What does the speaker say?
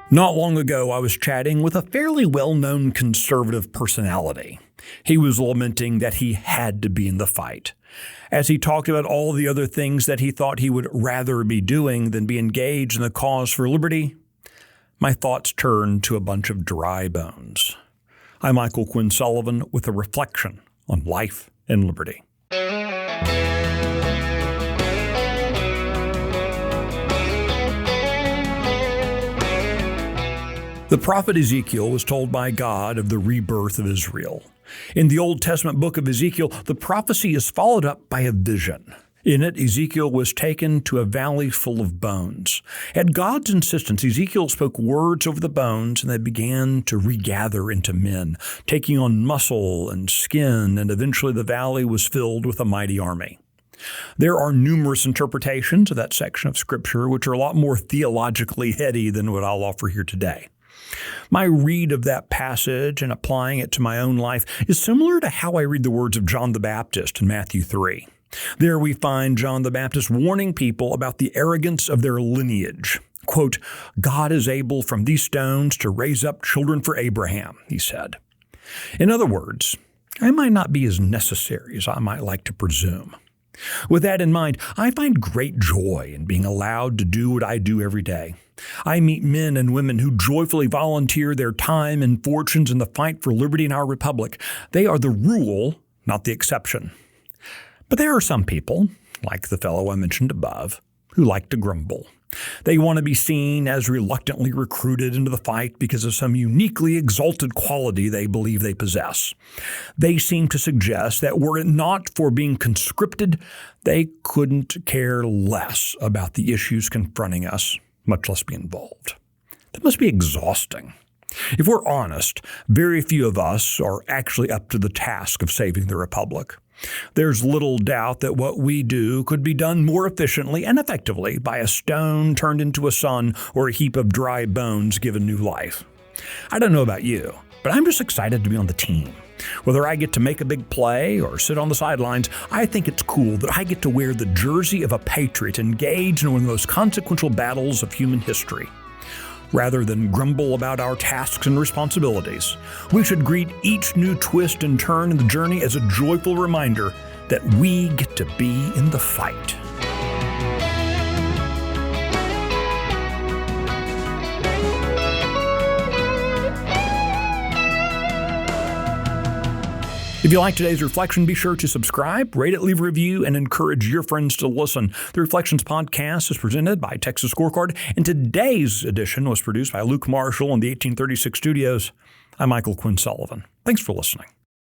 Not long ago, I was chatting with a fairly well-known conservative personality. He was lamenting that he had to be in the fight. As he talked about all the other things that he thought he would rather be doing than be engaged in the cause for liberty, my thoughts turned to a bunch of dry bones. I'm Michael Quinn Sullivan with a reflection on life and liberty. The prophet Ezekiel was told by God of the rebirth of Israel. In the Old Testament book of Ezekiel, the prophecy is followed up by a vision. In it, Ezekiel was taken to a valley full of bones. At God's insistence, Ezekiel spoke words over the bones, and they began to regather into men, taking on muscle and skin, and eventually the valley was filled with a mighty army. There are numerous interpretations of that section of Scripture, which are a lot more theologically heady than what I'll offer here today. My read of that passage and applying it to my own life is similar to how I read the words of John the Baptist in Matthew 3. There we find John the Baptist warning people about the arrogance of their lineage. Quote, "God is able from these stones to raise up children for Abraham," he said. In other words, I might not be as necessary as I might like to presume. With that in mind, I find great joy in being allowed to do what I do every day. I meet men and women who joyfully volunteer their time and fortunes in the fight for liberty in our republic. They are the rule, not the exception. But there are some people, like the fellow I mentioned above, who like to grumble. They want to be seen as reluctantly recruited into the fight because of some uniquely exalted quality they believe they possess. They seem to suggest that were it not for being conscripted, they couldn't care less about the issues confronting us, much less be involved. That must be exhausting. If we're honest, very few of us are actually up to the task of saving the republic. There's little doubt that what we do could be done more efficiently and effectively by a stone turned into a sun or a heap of dry bones given new life. I don't know about you, but I'm just excited to be on the team. Whether I get to make a big play or sit on the sidelines, I think it's cool that I get to wear the jersey of a patriot engaged in one of the most consequential battles of human history. Rather than grumble about our tasks and responsibilities, we should greet each new twist and turn in the journey as a joyful reminder that we get to be in the fight. If you like today's reflection, be sure to subscribe, rate it, leave a review, and encourage your friends to listen. The Reflections podcast is presented by Texas Scorecard, and today's edition was produced by Luke Marshall in the 1836 studios. I'm Michael Quinn Sullivan. Thanks for listening.